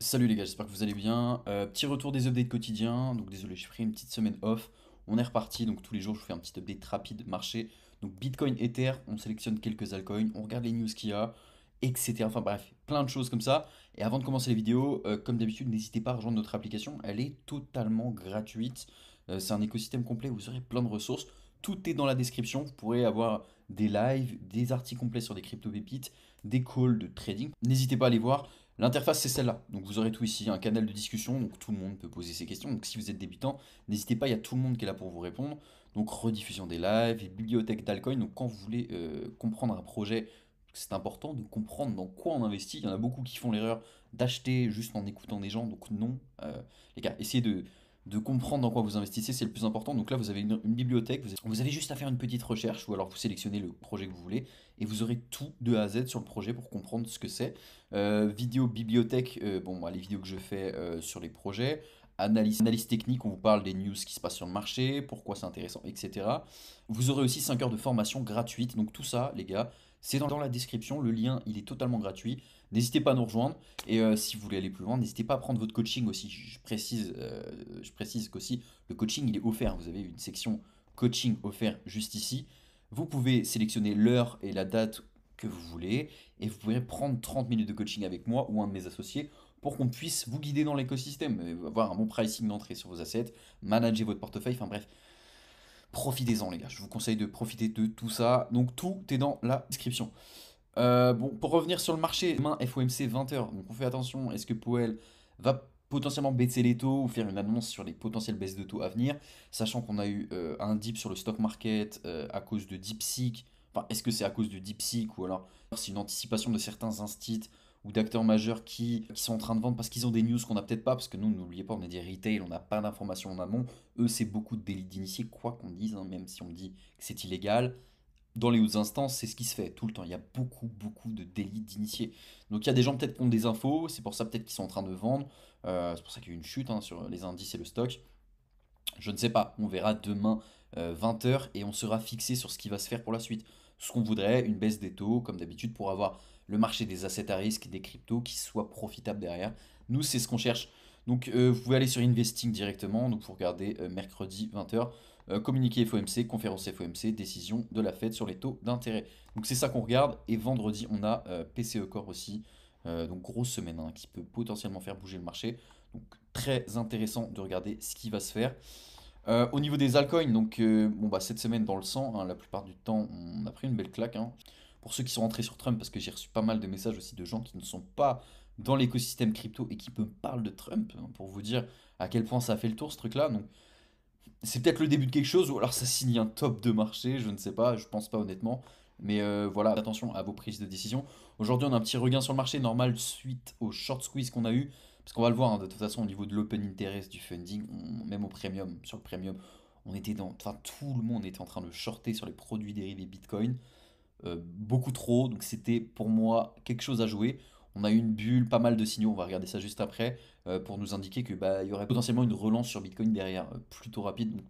Salut les gars, j'espère que vous allez bien. Petit retour des updates quotidiens. Donc désolé, j'ai pris une petite semaine off. On est reparti. Donc tous les jours, je vous fais un petit update rapide marché. Donc Bitcoin, Ether, on sélectionne quelques altcoins, on regarde les news qu'il y a, etc. Enfin bref, plein de choses comme ça. Et avant de commencer les vidéos, comme d'habitude, n'hésitez pas à rejoindre notre application. Elle est totalement gratuite. C'est un écosystème complet. Vous aurez plein de ressources. Tout est dans la description. Vous pourrez avoir des lives, des articles complets sur des crypto pépites, des calls de trading. N'hésitez pas à les voir. L'interface, c'est celle-là. Donc vous aurez tout ici, un canal de discussion, donc tout le monde peut poser ses questions. Donc si vous êtes débutant, n'hésitez pas, il y a tout le monde qui est là pour vous répondre. Donc rediffusion des lives, et bibliothèque d'alcoin. Donc quand vous voulez comprendre un projet, c'est important de comprendre dans quoi on investit. Il y en a beaucoup qui font l'erreur d'acheter juste en écoutant des gens. Donc non, les gars, essayez de comprendre dans quoi vous investissez, c'est le plus important. Donc là, vous avez une bibliothèque, vous avez juste à faire une petite recherche, ou alors vous sélectionnez le projet que vous voulez, et vous aurez tout de A à Z sur le projet pour comprendre ce que c'est. Vidéo bibliothèque, bon, moi, les vidéos que je fais sur les projets. Analyse technique, on vous parle des news qui se passent sur le marché, pourquoi c'est intéressant, etc. Vous aurez aussi 5 heures de formation gratuite. Donc tout ça, les gars, c'est dans la description. Le lien, il est totalement gratuit. N'hésitez pas à nous rejoindre. Et si vous voulez aller plus loin, n'hésitez pas à prendre votre coaching aussi. Je précise qu'aussi, le coaching, il est offert. Vous avez une section coaching offert juste ici. Vous pouvez sélectionner l'heure et la date que vous voulez et vous pouvez prendre 30 minutes de coaching avec moi ou un de mes associés pour qu'on puisse vous guider dans l'écosystème, avoir un bon pricing d'entrée sur vos assets, manager votre portefeuille, enfin bref, profitez-en les gars, je vous conseille de profiter de tout ça, donc tout est dans la description. Bon, pour revenir sur le marché, demain FOMC 20 h, donc on fait attention, est-ce que Powell va potentiellement baisser les taux ou faire une annonce sur les potentielles baisses de taux à venir, sachant qu'on a eu un dip sur le stock market à cause de DeepSeek. Enfin, est-ce que c'est à cause de DeepSeek ou alors c'est une anticipation de certains instits ou d'acteurs majeurs qui sont en train de vendre parce qu'ils ont des news qu'on n'a peut-être pas, parce que nous, n'oubliez pas, on est des retail, on n'a pas d'informations en amont. Eux, c'est beaucoup de délits d'initiés, quoi qu'on dise, hein, même si on dit que c'est illégal. Dans les hautes instances, c'est ce qui se fait tout le temps. Il y a beaucoup, beaucoup de délits d'initiés. Donc il y a des gens peut-être qui ont des infos, c'est pour ça peut-être qu'ils sont en train de vendre. C'est pour ça qu'il y a eu une chute hein, sur les indices et le stock. Je ne sais pas, on verra demain 20 h et on sera fixé sur ce qui va se faire pour la suite. Ce qu'on voudrait, une baisse des taux, comme d'habitude, pour avoir le marché des assets à risque, des cryptos qui soit profitable derrière. Nous, c'est ce qu'on cherche. Donc, vous pouvez aller sur Investing directement. Donc, vous regardez mercredi 20 h, communiqué FOMC, conférence FOMC, décision de la Fed sur les taux d'intérêt. Donc, c'est ça qu'on regarde. Et vendredi, on a PCE Core aussi. Donc, grosse semaine hein, qui peut potentiellement faire bouger le marché. Donc, très intéressant de regarder ce qui va se faire. Au niveau des altcoins, donc bon bah cette semaine dans le sang, hein, la plupart du temps on a pris une belle claque, hein. Pour ceux qui sont rentrés sur Trump, parce que j'ai reçu pas mal de messages aussi de gens qui ne sont pas dans l'écosystème crypto et qui me parlent de Trump, hein, pour vous dire à quel point ça a fait le tour ce truc-là. Donc c'est peut-être le début de quelque chose, ou alors ça signe un top de marché, je ne sais pas, je pense pas honnêtement. Mais voilà, attention à vos prises de décision. Aujourd'hui, on a un petit regain sur le marché normal suite au short squeeze qu'on a eu. Parce qu'on va le voir, hein, de toute façon, au niveau de l'open interest du funding, même au premium, sur le premium, on était dans. Enfin, tout le monde était en train de shorter sur les produits dérivés Bitcoin. Beaucoup trop, donc c'était pour moi quelque chose à jouer. On a eu une bulle, pas mal de signaux, on va regarder ça juste après, pour nous indiquer que bah, il y aurait potentiellement une relance sur Bitcoin derrière, plutôt rapide.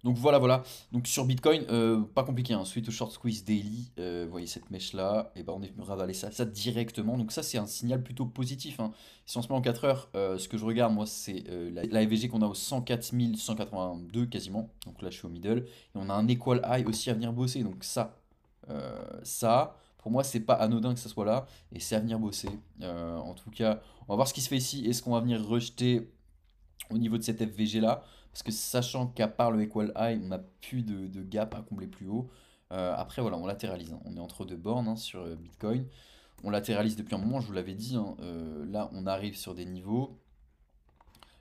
Donc voilà, voilà. Donc sur Bitcoin, pas compliqué, hein. Suite au short squeeze daily, vous voyez cette mèche là, et ben on est venu ravaler ça directement. Donc ça c'est un signal plutôt positif, hein. Si on se met en 4 heures, ce que je regarde moi c'est la EVG qu'on a au 104 182 quasiment. Donc là je suis au middle. Et on a un equal high aussi à venir bosser. Donc ça, pour moi c'est pas anodin que ça soit là, et c'est à venir bosser. En tout cas, on va voir ce qui se fait ici. Est-ce qu'on va venir rejeter au niveau de cette FVG là, parce que sachant qu'à part le equal high, on n'a plus de gap à combler plus haut. Après voilà, on latéralise, hein. On est entre deux bornes hein, sur Bitcoin. On latéralise depuis un moment, je vous l'avais dit, hein. Là on arrive sur des niveaux.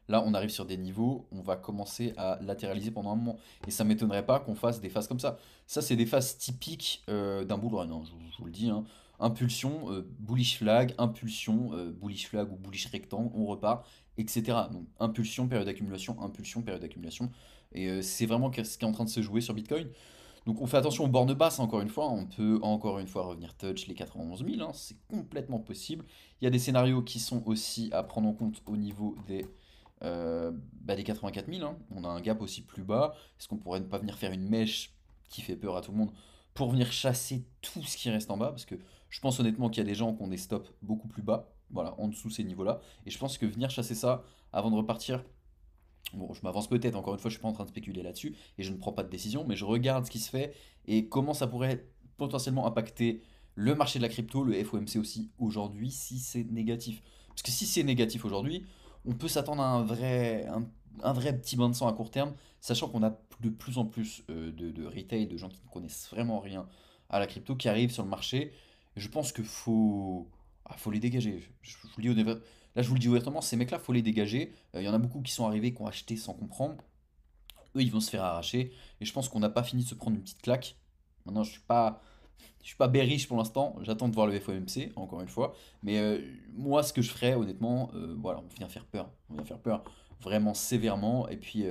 Là, on arrive sur des niveaux, on va commencer à latéraliser pendant un moment. Et ça m'étonnerait pas qu'on fasse des phases comme ça. Ça, c'est des phases typiques d'un bull run, hein, je vous le dis, hein. Impulsion, bullish flag, impulsion, bullish flag ou bullish rectangle, on repart, etc. Donc, impulsion, période d'accumulation. Et c'est vraiment ce qui est en train de se jouer sur Bitcoin. Donc, on fait attention aux bornes basses, encore une fois. On peut encore une fois revenir touch les 91 000, hein, c'est complètement possible. Il y a des scénarios qui sont aussi à prendre en compte au niveau des 84 000, hein. On a un gap aussi plus bas. Est-ce qu'on pourrait ne pas venir faire une mèche qui fait peur à tout le monde pour venir chasser tout ce qui reste en bas? Parce que je pense honnêtement qu'il y a des gens qui ont des stops beaucoup plus bas. Voilà, en dessous ces niveaux-là. Et je pense que venir chasser ça avant de repartir, bon, je m'avance peut-être, encore une fois, je suis pas en train de spéculer là-dessus et je ne prends pas de décision, mais je regarde ce qui se fait et comment ça pourrait potentiellement impacter le marché de la crypto, le FOMC aussi aujourd'hui, si c'est négatif. Parce que si c'est négatif aujourd'hui, on peut s'attendre à un vrai petit bain de sang à court terme, sachant qu'on a de plus en plus de retail, de gens qui ne connaissent vraiment rien à la crypto, qui arrivent sur le marché. Je pense qu'il faut les dégager. Je vous le dis là, je vous le dis ouvertement, ces mecs-là, faut les dégager. Il y en a beaucoup qui sont arrivés, qui ont acheté sans comprendre. Eux, ils vont se faire arracher. Et je pense qu'on n'a pas fini de se prendre une petite claque. Maintenant, je suis pas bearish pour l'instant. J'attends de voir le FOMC, encore une fois. Mais moi, ce que je ferais, honnêtement, voilà, on vient faire peur. On vient faire peur vraiment sévèrement. Et puis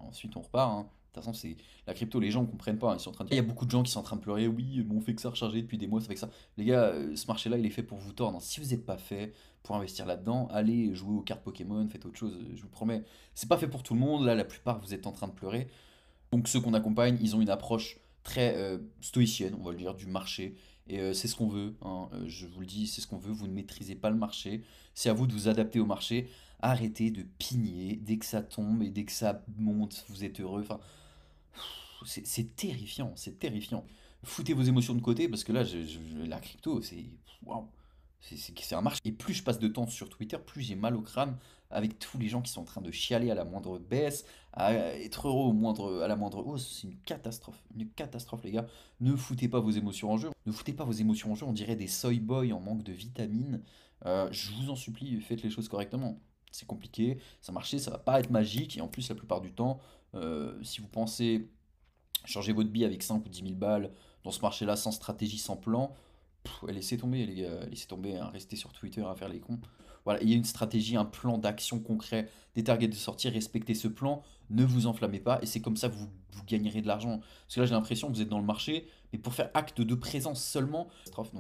ensuite, on repart, hein. De toute façon, c'est la crypto, les gens ne comprennent pas, hein. Ils sont en train de... Il y a beaucoup de gens qui sont en train de pleurer. Oui, mais on fait que ça recharger depuis des mois, ça fait que ça. Les gars, ce marché-là, il est fait pour vous tordre, hein. Si vous n'êtes pas fait pour investir là-dedans, allez jouer aux cartes Pokémon, faites autre chose. Je vous promets, c'est pas fait pour tout le monde. Là, la plupart, vous êtes en train de pleurer. Donc ceux qu'on accompagne, ils ont une approche très stoïcienne, on va le dire, du marché. Et c'est ce qu'on veut, hein. Je vous le dis, c'est ce qu'on veut. Vous ne maîtrisez pas le marché. C'est à vous de vous adapter au marché. Arrêtez de pigner dès que ça tombe et dès que ça monte, vous êtes heureux. Enfin, c'est terrifiant, c'est terrifiant. Foutez vos émotions de côté parce que là, la crypto, c'est waouh, c'est un marché. Et plus je passe de temps sur Twitter, plus j'ai mal au crâne avec tous les gens qui sont en train de chialer à la moindre baisse, à être heureux à la moindre hausse. C'est une catastrophe, les gars. Ne foutez pas vos émotions en jeu. Ne foutez pas vos émotions en jeu. On dirait des soy boys en manque de vitamines. Je vous en supplie, faites les choses correctement. C'est compliqué, ça marche, ça va pas être magique. Et en plus, la plupart du temps, si vous pensez changer votre bille avec 5 ou 10 000 balles dans ce marché-là sans stratégie, sans plan, laissez tomber les gars, laissez tomber, hein, restez sur Twitter à faire les cons. Voilà, il y a une stratégie, un plan d'action concret, des targets de sortie, respectez ce plan, ne vous enflammez pas, et c'est comme ça que vous gagnerez de l'argent. Parce que là j'ai l'impression que vous êtes dans le marché, mais pour faire acte de présence seulement, catastrophe.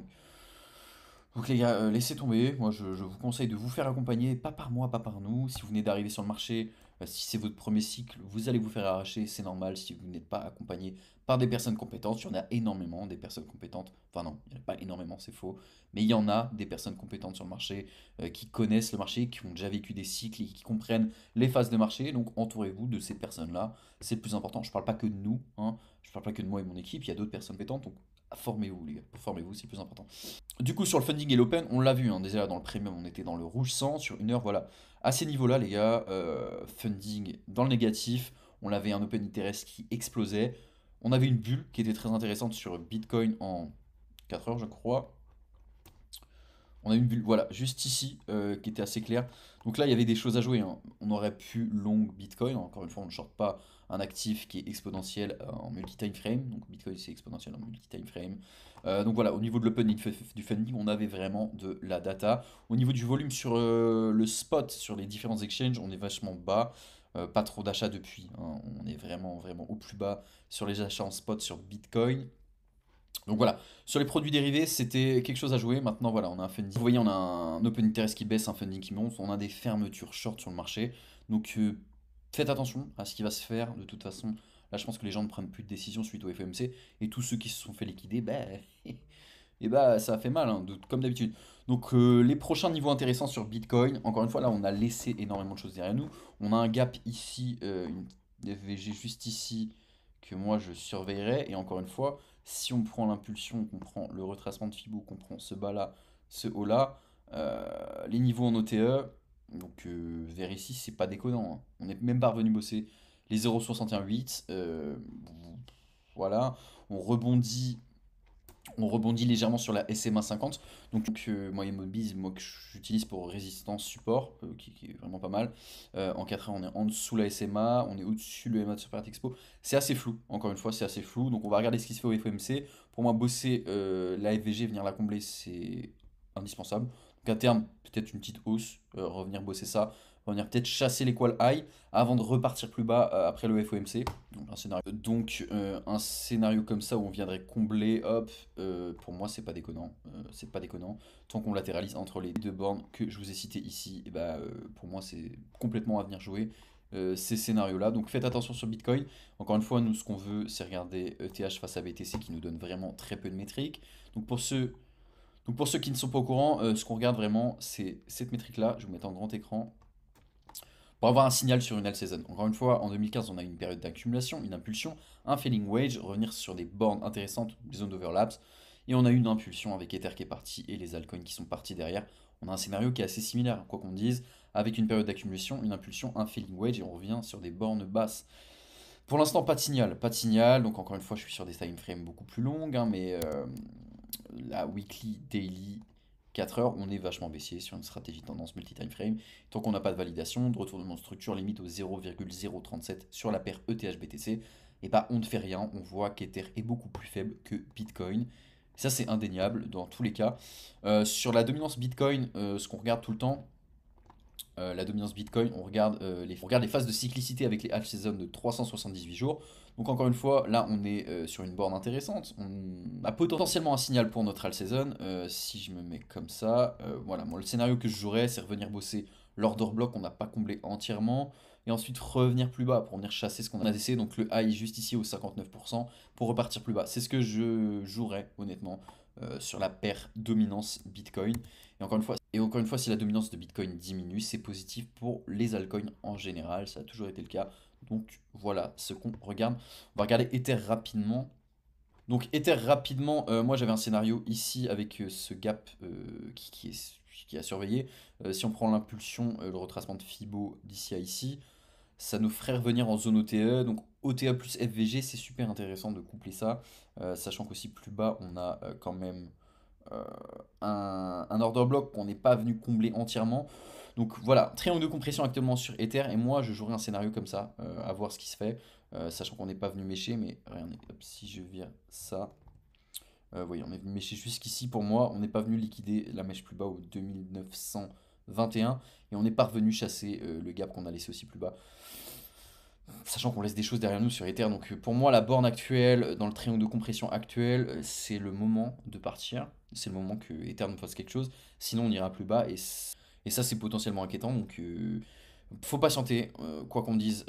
Donc les gars, laissez tomber. Moi, je vous conseille de vous faire accompagner, pas par moi, pas par nous. Si vous venez d'arriver sur le marché, si c'est votre premier cycle, vous allez vous faire arracher, c'est normal si vous n'êtes pas accompagné par des personnes compétentes. Il y en a énormément des personnes compétentes. Enfin non, il n'y en a pas énormément, c'est faux. Mais il y en a des personnes compétentes sur le marché, qui connaissent le marché, qui ont déjà vécu des cycles et qui comprennent les phases de marché. Donc entourez-vous de ces personnes-là. C'est le plus important. Je ne parle pas que de nous, hein. Je ne parle pas que de moi et mon équipe. Il y a d'autres personnes compétentes. Donc formez-vous les gars. Formez-vous, c'est le plus important. Du coup, sur le funding et l'open, on l'a vu, hein, déjà dans le premium, on était dans le rouge 100 sur 1 heure, voilà. À ces niveaux-là, les gars, funding dans le négatif, on avait un open interest qui explosait. On avait une bulle qui était très intéressante sur Bitcoin en 4 heures, je crois. On a une bulle, voilà, juste ici, qui était assez claire. Donc là, il y avait des choses à jouer, hein. On aurait pu long Bitcoin. Encore une fois, on ne short pas un actif qui est exponentiel en multi-time frame. Donc Bitcoin, c'est exponentiel en multi-time frame. Donc voilà, au niveau de l'open du funding, on avait vraiment de la data. Au niveau du volume sur le spot, sur les différents exchanges, on est vachement bas. Pas trop d'achats depuis, hein. On est vraiment, vraiment au plus bas sur les achats en spot sur Bitcoin. Donc voilà, sur les produits dérivés, c'était quelque chose à jouer. Maintenant, voilà, on a un funding. Vous voyez, on a un open interest qui baisse, un funding qui monte. On a des fermetures short sur le marché. Donc faites attention à ce qui va se faire. De toute façon, là, je pense que les gens ne prennent plus de décisions suite au FOMC. Et tous ceux qui se sont fait liquider, et bah, ça a fait mal, hein, comme d'habitude. Donc les prochains niveaux intéressants sur Bitcoin. Encore une fois, là, on a laissé énormément de choses derrière nous. On a un gap ici, une FVG juste ici, que moi je surveillerai. Et encore une fois, si on prend l'impulsion, qu'on prend le retracement de Fibo, qu'on prend ce bas là, ce haut là, les niveaux en OTE, donc vers ici, c'est pas déconnant, hein. On n'est même pas revenu bosser les 0,61,8. Voilà, on rebondit on rebondit légèrement sur la SMA 50. Donc, moi, Immobise, moi que j'utilise pour résistance support, qui est vraiment pas mal. En 4 heures, on est en dessous la SMA, on est au-dessus le MA de Super Expo. C'est assez flou, encore une fois, c'est assez flou. Donc, on va regarder ce qui se fait au FOMC. Pour moi, bosser la FVG, venir la combler, c'est indispensable. Donc, à terme, peut-être une petite hausse, revenir bosser ça, revenir peut-être chasser les qual high avant de repartir plus bas après le FOMC. Donc un scénario comme ça où on viendrait combler, hop, pour moi c'est pas déconnant. C'est pas déconnant. Tant qu'on latéralise entre les deux bornes que je vous ai citées ici, et bah, pour moi c'est complètement à venir jouer ces scénarios-là. Donc faites attention sur Bitcoin. Encore une fois, nous ce qu'on veut c'est regarder ETH face à BTC qui nous donne vraiment très peu de métriques. Donc pour ceux Donc pour ceux qui ne sont pas au courant, ce qu'on regarde vraiment, c'est cette métrique-là. Je vais vous mettre en grand écran pour avoir un signal sur une L-Season. Encore une fois, en 2015, on a une période d'accumulation, une impulsion, un falling wedge, revenir sur des bornes intéressantes, des zones d'overlaps, et on a une impulsion avec Ether qui est parti et les altcoins qui sont partis derrière. On a un scénario qui est assez similaire, quoi qu'on dise, avec une période d'accumulation, une impulsion, un falling wedge, et on revient sur des bornes basses. Pour l'instant, pas de signal, pas de signal. Donc encore une fois, je suis sur des time frames beaucoup plus longues, hein, mais la weekly, daily, 4 heures, on est vachement baissier sur une stratégie tendance multi-time frame. Tant qu'on n'a pas de validation, de retournement de structure limite au 0,037 sur la paire ETH-BTC, et bah on ne fait rien, on voit qu'Ether est beaucoup plus faible que Bitcoin. Ça c'est indéniable dans tous les cas. Sur la dominance Bitcoin, ce qu'on regarde tout le temps, la dominance Bitcoin, on regarde les phases de cyclicité avec les half season de 378 jours. Donc encore une fois, là on est sur une borne intéressante. On a potentiellement un signal pour notre half season. Si je me mets comme ça, voilà, moi le scénario que je jouerais, c'est revenir bosser l'order block qu'on n'a pas comblé entièrement. Et ensuite revenir plus bas pour venir chasser ce qu'on a essayé. Donc le high juste ici au 59% pour repartir plus bas. C'est ce que je jouerais honnêtement sur la paire dominance Bitcoin. Et encore une fois, si la dominance de Bitcoin diminue, c'est positif pour les altcoins en général. Ça a toujours été le cas. Donc voilà ce qu'on regarde. On va regarder Ether rapidement. Donc Ether rapidement, moi j'avais un scénario ici avec ce gap qui est à surveiller. Si on prend l'impulsion, le retracement de Fibo d'ici à ici, ça nous ferait revenir en zone OTE. Donc OTE plus FVG, c'est super intéressant de coupler ça. Sachant qu'aussi plus bas, on a quand même euh, un order block qu'on n'est pas venu combler entièrement. Donc voilà, triangle de compression actuellement sur Ether, et moi je jouerai un scénario comme ça, à voir ce qui se fait, sachant qu'on n'est pas venu mécher, mais regardez, hop, si je vire ça, vous voyez, on est venu mécher jusqu'ici pour moi, on n'est pas venu liquider la mèche plus bas au 2921, et on n'est pas revenu chasser le gap qu'on a laissé aussi plus bas. Sachant qu'on laisse des choses derrière nous sur Ether, donc pour moi la borne actuelle, dans le triangle de compression actuel, c'est le moment de partir. C'est le moment que Ether nous fasse quelque chose, sinon on ira plus bas et ça c'est potentiellement inquiétant. Donc faut patienter, quoi qu'on dise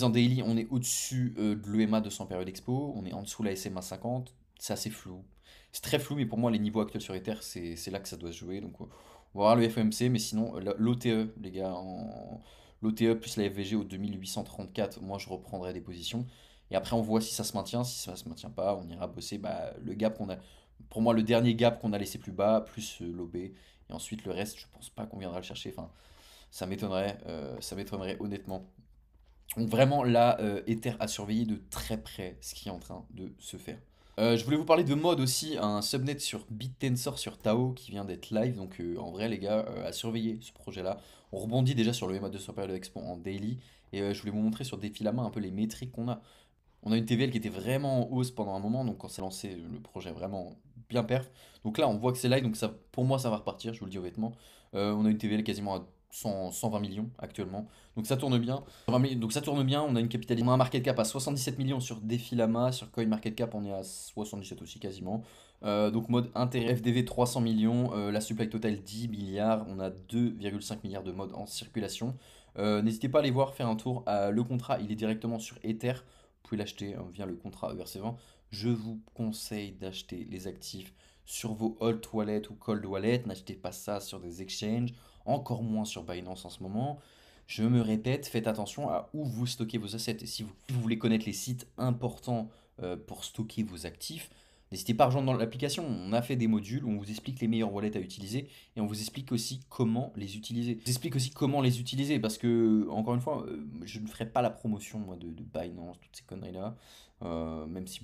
en daily, on est au-dessus de l'EMA 200 période expo, on est en dessous de la SMA 50, c'est assez flou. C'est très flou, mais pour moi les niveaux actuels sur Ether, c'est là que ça doit se jouer. Donc on va voir le FOMC, mais sinon l'OTE, les gars, l'OTE plus la FVG au 2834, moi je reprendrai des positions. Et après on voit si ça se maintient. Si ça se maintient pas, on ira bosser bah, le gap qu'on a. Pour moi, le dernier gap qu'on a laissé plus bas, plus l'OB. Et ensuite le reste, je pense pas qu'on viendra le chercher. Enfin, ça m'étonnerait honnêtement. Donc vraiment là, Ether à surveiller de très près ce qui est en train de se faire. Je voulais vous parler de mode aussi, un subnet sur BitTensor sur Tao qui vient d'être live. Donc en vrai les gars, à surveiller ce projet-là. On rebondit déjà sur le EMA 200 période expo en daily. Et je voulais vous montrer sur Défilama un peu les métriques qu'on a. On a une TVL qui était vraiment en hausse pendant un moment, donc quand c'est lancé, le projet est vraiment bien perf. Donc là, on voit que c'est live, donc ça, pour moi, ça va repartir, je vous le dis honnêtement. On a une TVL quasiment à 120 millions actuellement, donc ça tourne bien. Donc ça tourne bien, on a une capitalisation, on a un market cap à 77 millions sur Defilama, sur CoinMarketCap on est à 77 aussi quasiment. Donc mode intérêt FDV 300 millions, la supply totale 10 milliards, on a 2,5 milliards de modes en circulation. N'hésitez pas à aller voir, faire un tour. Le contrat, il est directement sur Ether. Vous pouvez l'acheter via le contrat ERC20. Je vous conseille d'acheter les actifs sur vos hot wallets ou cold wallets. N'achetez pas ça sur des exchanges, encore moins sur Binance en ce moment. Je me répète, faites attention à où vous stockez vos assets. Et si vous voulez connaître les sites importants pour stocker vos actifs, n'hésitez pas à rejoindre dans l'application. On a fait des modules où on vous explique les meilleurs wallets à utiliser et on vous explique aussi comment les utiliser. Je vous explique aussi comment les utiliser parce que, encore une fois, je ne ferai pas la promotion moi, de Binance, toutes ces conneries-là. Même si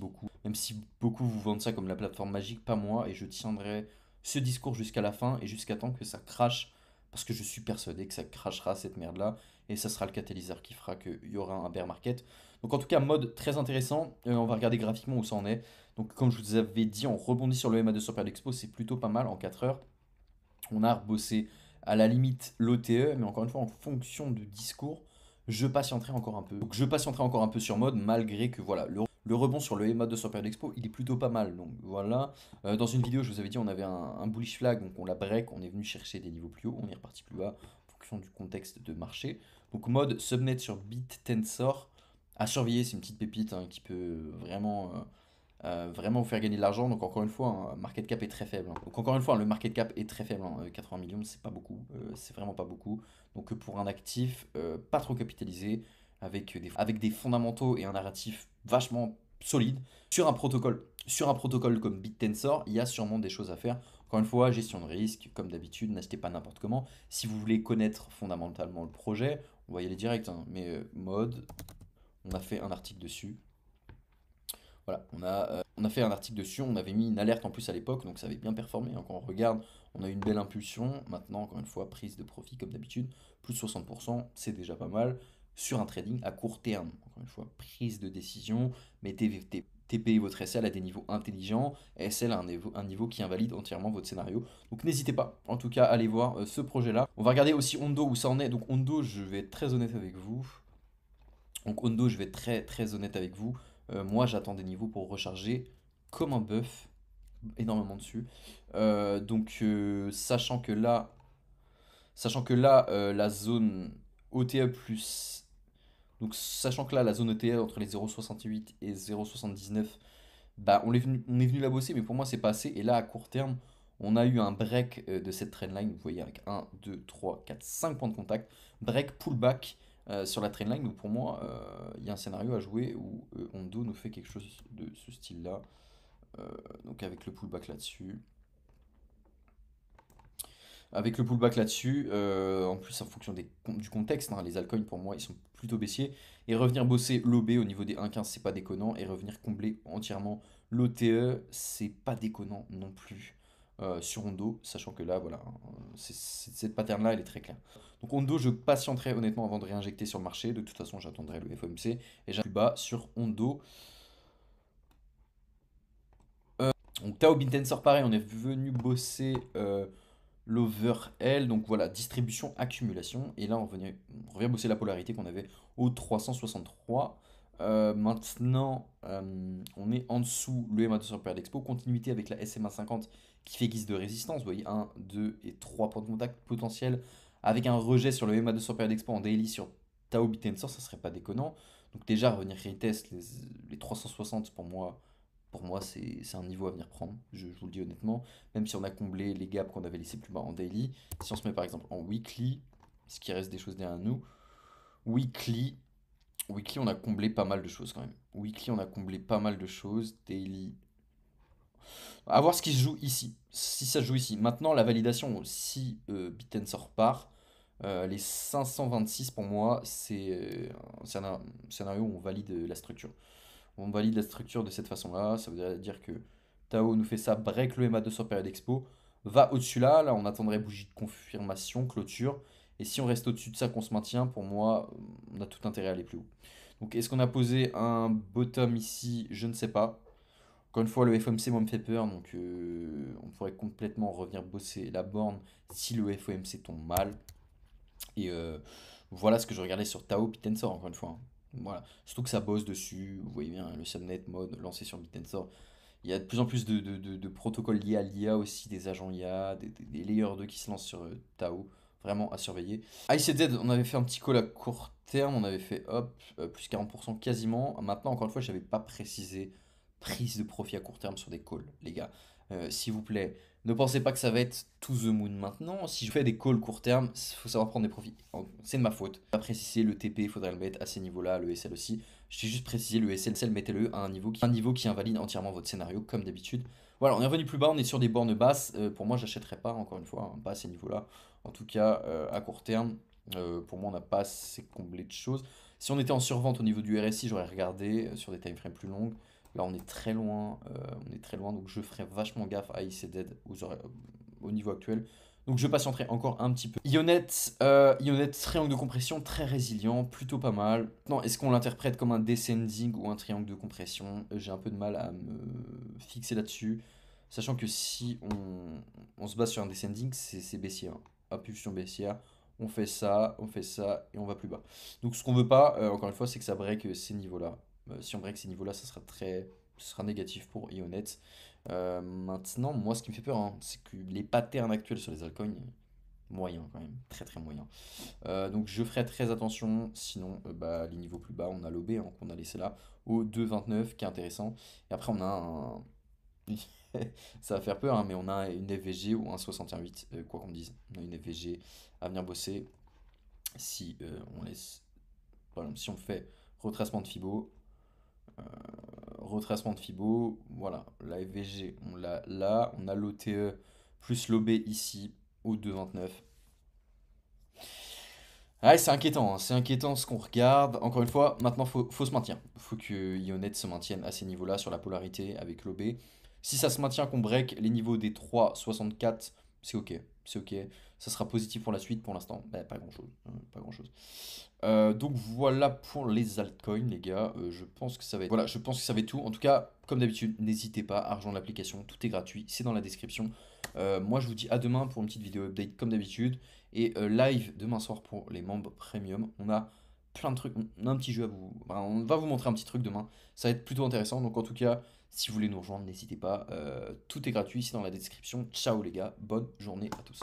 beaucoup vous vendent ça comme la plateforme magique, pas moi. Et je tiendrai ce discours jusqu'à la fin et jusqu'à temps que ça crache. Parce que je suis persuadé que ça crachera cette merde-là. Et ça sera le catalyseur qui fera qu'il y aura un bear market. Donc en tout cas, mode très intéressant. On va regarder graphiquement où ça en est. Donc comme je vous avais dit, on rebondit sur le MA200 paire d'expo. C'est plutôt pas mal en 4 heures. On a rebossé à la limite l'OTE, mais encore une fois, en fonction du discours, je patienterai encore un peu. Donc je patienterai encore un peu sur mode, malgré que voilà, le rebond sur le EMA de Super Expo, il est plutôt pas mal. Donc voilà. Dans une vidéo, je vous avais dit, on avait un bullish flag, donc on l'a break, on est venu chercher des niveaux plus hauts, on est reparti plus bas, en fonction du contexte de marché. Donc mode subnet sur BitTensor, à surveiller, c'est une petite pépite hein, qui peut vraiment vraiment vous faire gagner de l'argent. Donc encore une fois, un market cap est très faible, hein. Donc encore une fois, le market cap est très faible, hein. 80 millions, c'est pas beaucoup, c'est vraiment pas beaucoup. Donc pour un actif pas trop capitalisé, avec des fondamentaux et un narratif vachement solide, sur un protocole comme BitTensor, il y a sûrement des choses à faire. Encore une fois, gestion de risque, comme d'habitude, n'achetez pas n'importe comment. Si vous voulez connaître fondamentalement le projet, on va y aller direct, hein. Mais mode, on a fait un article dessus. Voilà, on a fait un article dessus, on avait mis une alerte en plus à l'époque, donc ça avait bien performé, hein. Quand on regarde, on a eu une belle impulsion. Maintenant, encore une fois, prise de profit comme d'habitude, plus de 60%, c'est déjà pas mal. Sur un trading à court terme, encore une fois, prise de décision, mettez TP et votre SL à des niveaux intelligents, SL à un niveau qui invalide entièrement votre scénario. Donc n'hésitez pas, en tout cas, à aller voir ce projet-là. On va regarder aussi Ondo où ça en est. Donc Ondo, je vais être très honnête avec vous. Donc Hondo, je vais être très très honnête avec vous. Moi, j'attends des niveaux pour recharger comme un bœuf, énormément dessus. Sachant que là, la zone OTE plus, donc sachant que là, la zone OTE entre les 0,68 et 0,79, bah on est venu la bosser, mais pour moi c'est pas assez. Et là, à court terme, on a eu un break de cette trendline. Vous voyez, avec un 2 3 4 5 points de contact. Break, pullback sur la trendline. Donc pour moi, il y a un scénario à jouer où Hondo nous fait quelque chose de ce style-là. Euh, donc avec le pullback là-dessus. Avec le pullback là-dessus, en plus en fonction du contexte, hein, les altcoins pour moi ils sont plutôt baissiers. Et revenir bosser l'OB au niveau des 1,15 c'est pas déconnant. Et revenir combler entièrement l'OTE c'est pas déconnant non plus sur Hondo. Sachant que là voilà, hein, cette pattern là elle est très claire. Donc Hondo je patienterai honnêtement avant de réinjecter sur le marché. De toute façon j'attendrai le FOMC et j'ai plus bas sur Hondo. Donc Tao Bintensor pareil on est venu bosser l'over L, donc voilà, distribution, accumulation. Et là, on revient bosser la polarité qu'on avait au 363. Maintenant, on est en dessous le MA200 période d'expo, continuité avec la SMA 50 qui fait guise de résistance. Vous voyez, un 2 et 3 points de contact potentiels avec un rejet sur le MA200 période d'expo en daily sur Tao Bitensor, ça serait pas déconnant. Donc déjà, revenir retest les 360 pour moi c'est un niveau à venir prendre, je vous le dis honnêtement. Même si on a comblé les gaps qu'on avait laissés plus bas en daily, si on se met par exemple en weekly, ce qui reste des choses derrière nous, weekly, weekly on a comblé pas mal de choses quand même. Weekly on a comblé pas mal de choses, daily. À voir ce qui se joue ici, si ça se joue ici. Maintenant la validation, si Bitten part, les 526 pour moi c'est un scénario où on valide la structure. On valide la structure de cette façon-là. Ça veut dire que Tao nous fait ça, break le MA200 période expo, va au-dessus là, on attendrait bougie de confirmation, clôture. Et si on reste au-dessus de ça, qu'on se maintient, pour moi, on a tout intérêt à aller plus haut. Donc est-ce qu'on a posé un bottom ici? Je ne sais pas. Encore une fois, le FOMC, moi, me fait peur, donc on pourrait complètement revenir bosser la borne si le FOMC tombe mal. Et voilà ce que je regardais sur Tao Bitensor, encore une fois, hein. Voilà. Surtout que ça bosse dessus. Vous voyez bien le subnet mode lancé sur Bitensor. Il y a de plus en plus de protocoles liés à l'IA aussi, des agents IA, des layers 2 qui se lancent sur Tao. Vraiment à surveiller. ICZ, on avait fait un petit call à court terme. On avait fait hop, plus 40% quasiment. Maintenant, encore une fois, je n'avais pas précisé prise de profit à court terme sur des calls, les gars. S'il vous plaît, ne pensez pas que ça va être to the moon maintenant. Si je fais des calls court terme, il faut savoir prendre des profits. C'est de ma faute. Pas préciser le TP, il faudrait le mettre à ces niveaux-là, le SL aussi. J'ai juste précisé le SL, mettez-le à un niveau qui invalide entièrement votre scénario, comme d'habitude. Voilà, on est revenu plus bas, on est sur des bornes basses. Pour moi, j'achèterai pas, encore une fois, hein, pas à ces niveaux-là. En tout cas, à court terme, pour moi, on n'a pas assez comblé de choses. Si on était en survente au niveau du RSI, j'aurais regardé sur des timeframes plus longues. Là, on est très loin, donc je ferai vachement gaffe à ICZ au niveau actuel. Donc je patienterai encore un petit peu. Ionet, triangle de compression très résilient, plutôt pas mal. Non, est-ce qu'on l'interprète comme un descending ou un triangle de compression? J'ai un peu de mal à me fixer là-dessus. Sachant que si on se base sur un descending, c'est baissière, hein. Impulsion baissière, on fait ça et on va plus bas. Donc ce qu'on veut pas, encore une fois, c'est que ça break ces niveaux-là. Si on break ces niveaux-là, ce sera négatif pour Ionet. Maintenant, moi, ce qui me fait peur, hein, c'est que les patterns actuels sur les altcoins, moyen quand même, très très moyen. Donc je ferai très attention, sinon bah, les niveaux plus bas, on a l'OB hein, qu'on a laissé là, au 2,29 qui est intéressant. Et après on a un... Ça va faire peur, hein, mais on a une FVG ou un 61,8, quoi qu'on dise. On a une FVG à venir bosser si on laisse... Par exemple, si on fait retracement de Fibo, voilà, la FVG, on l'a là, on a l'OTE plus l'OB ici au 2,29. Ah, c'est inquiétant, hein, c'est inquiétant ce qu'on regarde. Encore une fois, maintenant, faut se maintenir. Faut que Ionet se maintienne à ces niveaux-là sur la polarité avec l'OB. Si ça se maintient, qu'on break les niveaux des 3,64, c'est ok. C'est ok. Ça sera positif pour la suite. Pour l'instant, bah, pas grand-chose. Pas grand-chose. Donc voilà pour les altcoins, les gars. Je pense que ça va être... Voilà, je pense que ça va être tout. En tout cas, comme d'habitude, n'hésitez pas à rejoindre l'application. Tout est gratuit. C'est dans la description. Moi, je vous dis à demain pour une petite vidéo update comme d'habitude. Et live demain soir pour les membres premium. On a plein de trucs. On a un petit jeu à vous. Enfin, on va vous montrer un petit truc demain. Ça va être plutôt intéressant. Donc en tout cas, si vous voulez nous rejoindre, n'hésitez pas. Tout est gratuit ici dans la description. Ciao les gars. Bonne journée à tous.